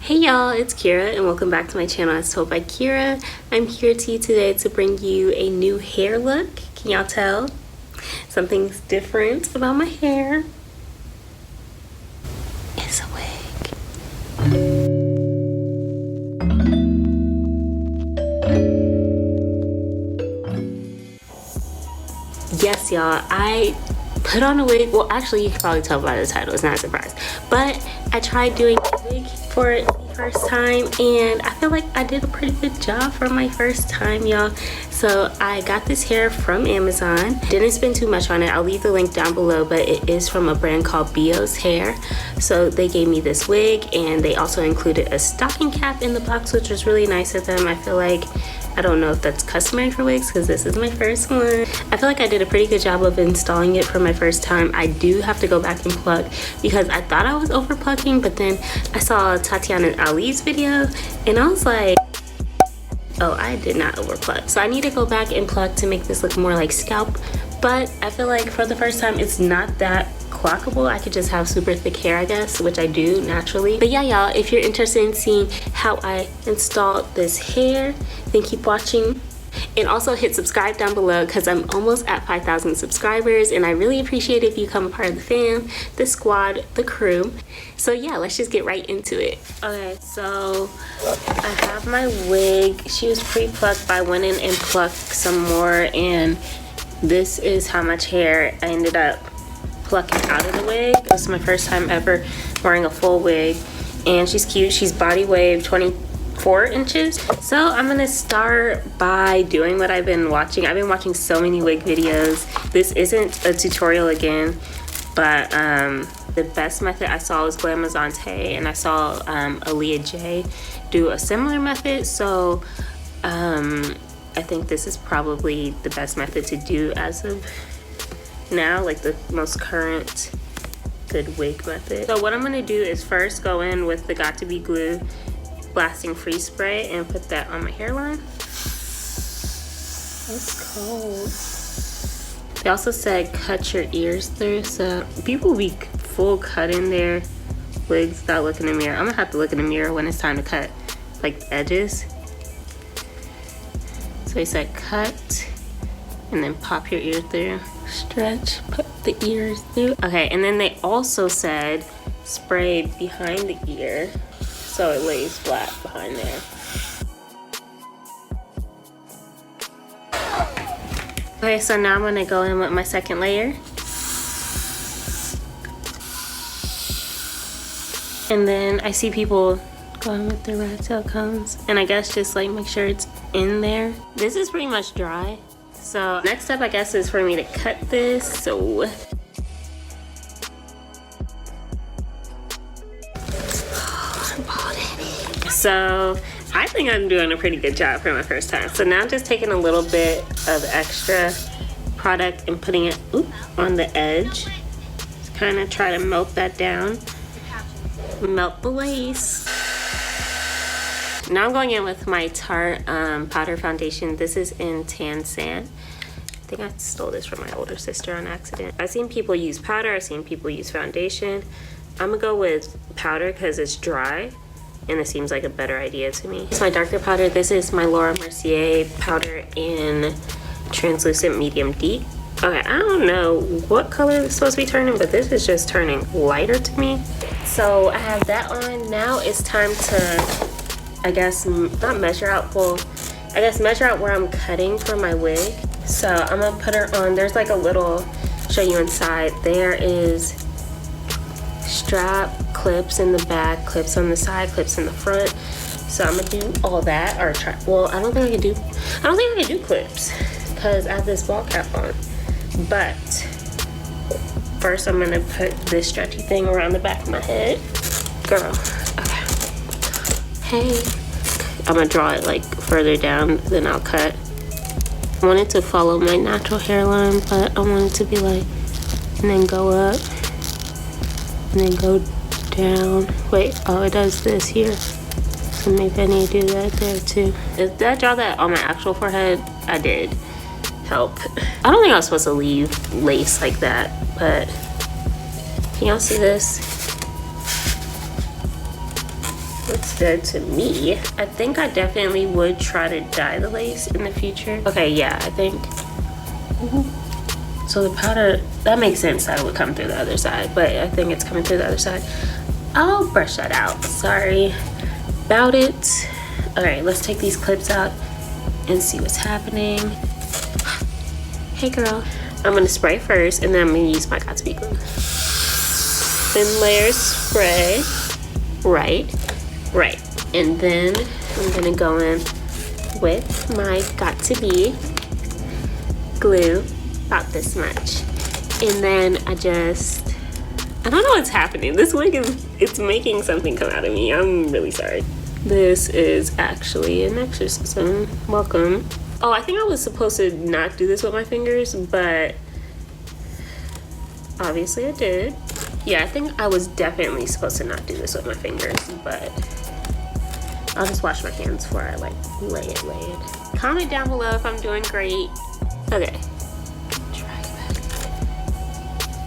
Hey y'all, it's Kira and welcome back to my channel as told by Kira. I'm here to you today to bring you a new hair look. Can y'all tell? Something's different about my hair. It's a wig. Yes y'all, I put on a wig. Well, actually you can probably tell by the title, it's not a surprise. But I tried doing a wig for the first time and I feel like I did a pretty good job for my first time, y'all. So I got this hair from Amazon. Didn't spend too much on it. I'll leave the link down below, but it is from a brand called Beeos Hair. So they gave me this wig and they also included a stocking cap in the box, which was really nice of them. I feel like, I don't know if that's customary for wigs because this is my first one. I feel like I did a pretty good job of installing it for my first time. I do have to go back and pluck because I thought I was over plucking, but then I saw Tatiana Ali's video and I was like, oh, I did not overpluck. So I need to go back and pluck to make this look more like scalp. But I feel like for the first time, it's not that clockable. I could just have super thick hair, I guess, which I do naturally. But yeah, y'all, if you're interested in seeing how I installed this hair, then keep watching. And also hit subscribe down below because I'm almost at 5,000 subscribers and I really appreciate it if you become a part of the fam, the squad, the crew. So yeah, let's just get right into it. Okay, so I have my wig. She was pre-plucked, but I went in and plucked some more and this is how much hair I ended up plucking out of the wig. It was my first time ever wearing a full wig and she's cute. She's body wave 24 inches. So I'm gonna start by doing what I've been watching. I've been watching so many wig videos. This isn't a tutorial again, but the best method I saw was Glamazante and I saw Aaliyah J do a similar method. So I think this is probably the best method to do as of now, like the most current good wig method. So what I'm gonna do is first go in with the Got To Be Glue blasting free spray and put that on my hairline. It's cold. They also said cut your ears through, so people be full cutting their wigs without looking in the mirror. I'm gonna have to look in the mirror when it's time to cut like the edges. So he said cut and then pop your ear through. Stretch, put the ears through. Okay, and then they also said spray behind the ear so it lays flat behind there. Okay, so now I'm gonna go in with my second layer. And then I see people going with the rat tail combs and I guess just like make sure it's in there. This is pretty much dry. So next step I guess is for me to cut this. So I think I'm doing a pretty good job for my first time. So now I'm just taking a little bit of extra product and putting it on the edge. Just kind of try to melt that down. Melt the lace. Now I'm going in with my Tarte powder foundation. This is in Tan Sand. I think I stole this from my older sister on accident. I've seen people use powder, I've seen people use foundation. I'm gonna go with powder because it's dry and it seems like a better idea to me. It's my darker powder. This is my Laura Mercier powder in translucent medium deep. Okay, I don't know what color it's supposed to be turning, but this is just turning lighter to me. So I have that on. Now it's time to, I guess, not measure out, well, I guess measure out where I'm cutting for my wig. So I'm gonna put her on. There's like a little, show you inside. There is strap, clips in the back, clips on the side, clips in the front. So I'm gonna do all that, or try, well, I don't think I can do clips because I have this ball cap on. But first I'm gonna put this stretchy thing around the back of my head. Girl, okay. Hey, I'm gonna draw it like further down, then I'll cut. I wanted to follow my natural hairline, but I want it to be like, and then go up, and then go down. Wait, oh, it does this here. So maybe I need to do that there too. Did I draw that on my actual forehead? I did. Help. I don't think I was supposed to leave lace like that, but can y'all see this? looks good to me. I think I definitely would try to dye the lace in the future. Okay, yeah, I think. So the powder, that makes sense that it would come through the other side, but I think it's coming through the other side. I'll brush that out, sorry about it. All right, let's take these clips out and see what's happening. Hey girl. I'm gonna spray first and then I'm gonna use my Got2b glue. Thin layer spray, right. And then I'm gonna go in with my Got2b glue, about this much. And then I don't know what's happening. This wig it's making something come out of me. I'm really sorry. This is actually an exorcism. Welcome. Oh, I think I was supposed to not do this with my fingers, but obviously I did. Yeah, I think I was definitely supposed to not do this with my fingers, but I'll just wash my hands before I like lay it. Comment down below if I'm doing great. Okay.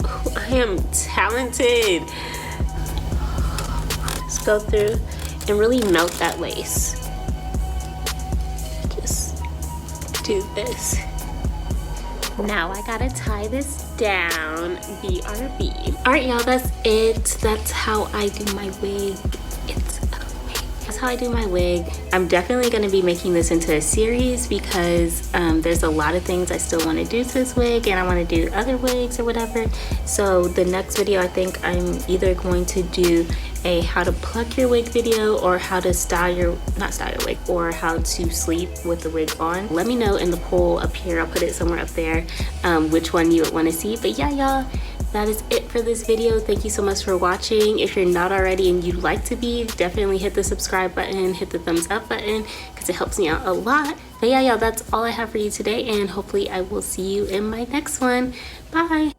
Oh, I am talented. Let's go through and really melt that lace. Just do this. Now I gotta tie this down. BRB. All right, y'all, that's it. That's how I do my wig. That's how I do my wig. I'm definitely going to be making this into a series because there's a lot of things I still want to do to this wig, and I want to do other wigs or whatever. So the next video, I think I'm either going to do a how to pluck your wig video, or how to not style your wig, or how to sleep with the wig on. Let me know in the poll up here. I'll put it somewhere up there, which one you would want to see. But yeah, y'all, that is it for this video. Thank you so much for watching. If you're not already and you'd like to be, definitely hit the subscribe button, hit the thumbs up button, because it helps me out a lot. But yeah, y'all, that's all I have for you today, and hopefully I will see you in my next one. Bye.